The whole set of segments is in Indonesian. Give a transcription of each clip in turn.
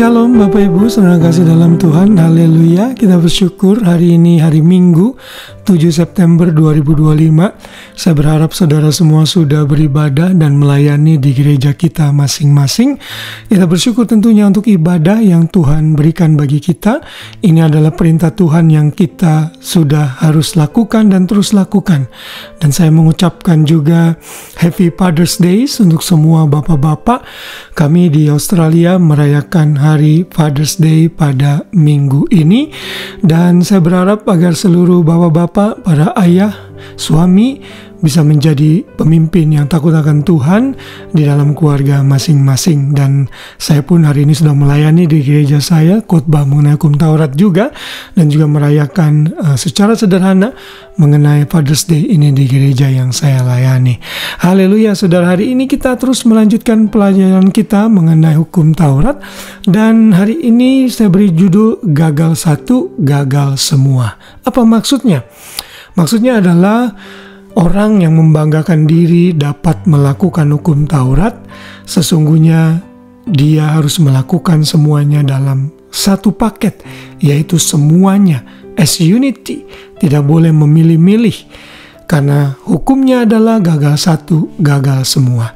Shalom Bapak Ibu, saudara kasih dalam Tuhan, haleluya. Kita bersyukur hari ini hari Minggu 7 September 2025. Saya berharap saudara semua sudah beribadah dan melayani di gereja kita masing-masing. Kita bersyukur tentunya untuk ibadah yang Tuhan berikan bagi kita. Ini adalah perintah Tuhan yang kita sudah harus lakukan dan terus lakukan. Dan saya mengucapkan juga Happy Father's Day untuk semua bapak-bapak. Kami di Australia merayakan hari Father's Day pada minggu ini, dan saya berharap agar seluruh bapak-bapak, para ayah, suami bisa menjadi pemimpin yang takut akan Tuhan di dalam keluarga masing-masing. Dan saya pun hari ini sudah melayani di gereja saya khotbah mengenai hukum Taurat juga, dan juga merayakan secara sederhana mengenai Father's Day ini di gereja yang saya layani. Haleluya, saudara, hari ini kita terus melanjutkan pelajaran kita mengenai hukum Taurat, dan hari ini saya beri judul Gagal Satu, Gagal Semua. Apa maksudnya? Maksudnya adalah orang yang membanggakan diri dapat melakukan hukum Taurat, sesungguhnya dia harus melakukan semuanya dalam satu paket, yaitu semuanya as unity, tidak boleh memilih-milih. Karena hukumnya adalah gagal satu, gagal semua.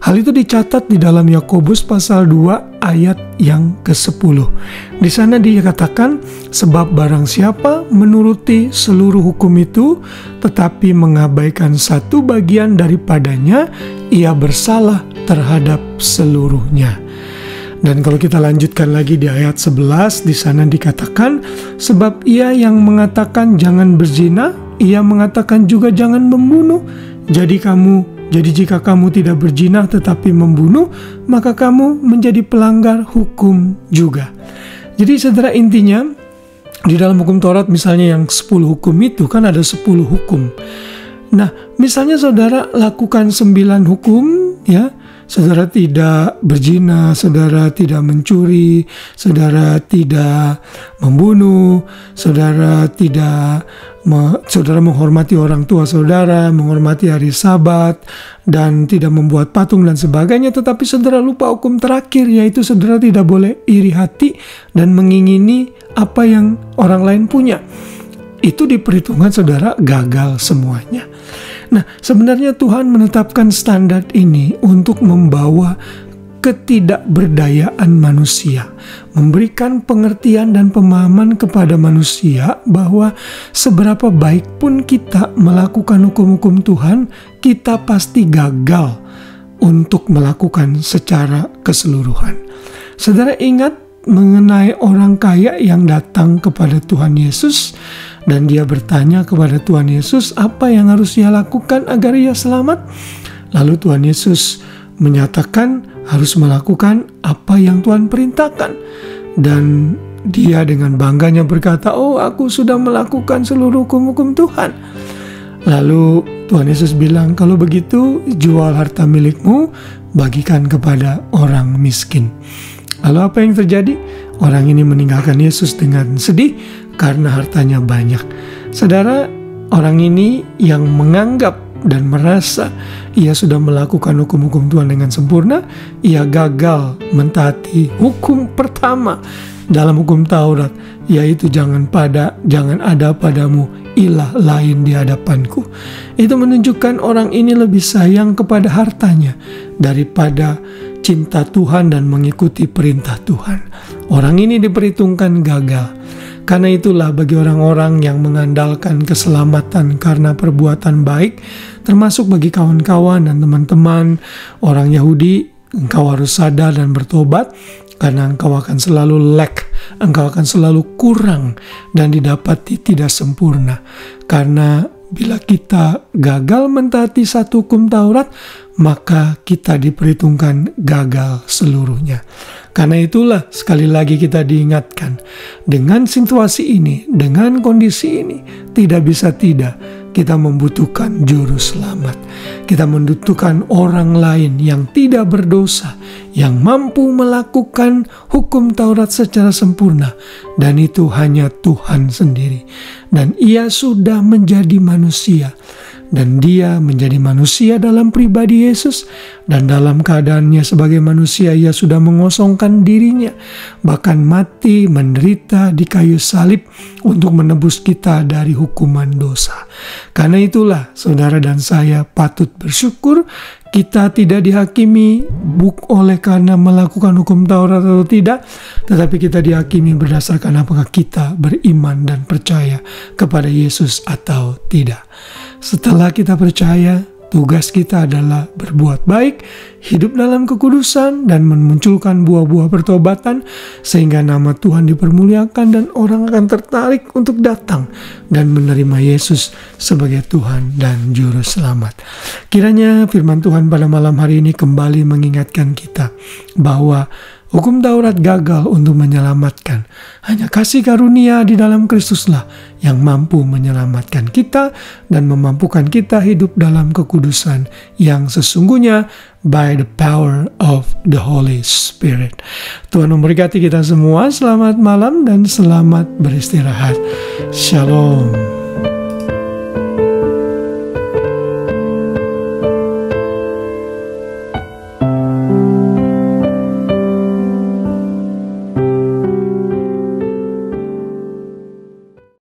Hal itu dicatat di dalam Yakobus pasal 2 ayat yang ke-10. Di sana dikatakan, sebab barang siapa menuruti seluruh hukum itu, tetapi mengabaikan satu bagian daripadanya, ia bersalah terhadap seluruhnya. Dan kalau kita lanjutkan lagi di ayat 11, di sana dikatakan, sebab ia yang mengatakan jangan berzina, ia mengatakan juga jangan membunuh. Jadi jika kamu tidak berzina tetapi membunuh, maka kamu menjadi pelanggar hukum juga. Jadi saudara, intinya di dalam hukum Taurat misalnya yang 10 hukum itu kan ada 10 hukum. Nah, misalnya saudara lakukan 9 hukum, ya, saudara tidak berzina, saudara tidak mencuri, saudara tidak membunuh, saudara menghormati orang tua saudara, menghormati hari Sabat, dan tidak membuat patung dan sebagainya. Tetapi saudara lupa hukum terakhir, yaitu saudara tidak boleh iri hati dan mengingini apa yang orang lain punya. Itu diperhitungkan saudara gagal semuanya. Nah, sebenarnya Tuhan menetapkan standar ini untuk membawa ketidakberdayaan manusia, memberikan pengertian dan pemahaman kepada manusia bahwa seberapa baik pun kita melakukan hukum-hukum Tuhan, kita pasti gagal untuk melakukan secara keseluruhan. Saudara ingat mengenai orang kaya yang datang kepada Tuhan Yesus, dan dia bertanya kepada Tuhan Yesus apa yang harus ia lakukan agar ia selamat. Lalu Tuhan Yesus menyatakan harus melakukan apa yang Tuhan perintahkan. Dan dia dengan bangganya berkata, oh, aku sudah melakukan seluruh hukum-hukum Tuhan. Lalu Tuhan Yesus bilang, kalau begitu jual harta milikmu, bagikan kepada orang miskin. Lalu apa yang terjadi? Orang ini meninggalkan Yesus dengan sedih karena hartanya banyak. Saudara, orang ini yang menganggap dan merasa ia sudah melakukan hukum-hukum Tuhan dengan sempurna, ia gagal mentaati hukum pertama dalam hukum Taurat, yaitu jangan ada padamu ilah lain di hadapanku. Itu menunjukkan orang ini lebih sayang kepada hartanya daripada cinta Tuhan dan mengikuti perintah Tuhan. Orang ini diperhitungkan gagal. Karena itulah bagi orang-orang yang mengandalkan keselamatan karena perbuatan baik, termasuk bagi kawan-kawan dan teman-teman orang Yahudi, engkau harus sadar dan bertobat, karena engkau akan selalu lack, engkau akan selalu kurang dan didapati tidak sempurna. Karena bila kita gagal mentaati satu hukum Taurat, maka kita diperhitungkan gagal seluruhnya. Karena itulah sekali lagi kita diingatkan, dengan situasi ini, dengan kondisi ini, tidak bisa tidak, kita membutuhkan juru selamat. Kita membutuhkan orang lain yang tidak berdosa, yang mampu melakukan hukum Taurat secara sempurna. Dan itu hanya Tuhan sendiri. Dan ia sudah menjadi manusia. dan dia menjadi manusia dalam pribadi Yesus, dan dalam keadaannya sebagai manusia ia sudah mengosongkan dirinya, bahkan mati menderita di kayu salib untuk menebus kita dari hukuman dosa. Karena itulah saudara dan saya patut bersyukur kita tidak dihakimi oleh karena melakukan hukum Taurat atau tidak, tetapi kita dihakimi berdasarkan apakah kita beriman dan percaya kepada Yesus atau tidak. Setelah kita percaya, tugas kita adalah berbuat baik, hidup dalam kekudusan, dan memunculkan buah-buah pertobatan, sehingga nama Tuhan dipermuliakan dan orang akan tertarik untuk datang dan menerima Yesus sebagai Tuhan dan Juru Selamat. Kiranya firman Tuhan pada malam hari ini kembali mengingatkan kita bahwa hukum Taurat gagal untuk menyelamatkan. Hanya kasih karunia di dalam Kristuslah yang mampu menyelamatkan kita dan memampukan kita hidup dalam kekudusan yang sesungguhnya by the power of the Holy Spirit. Tuhan memberkati kita semua. Selamat malam dan selamat beristirahat. Shalom.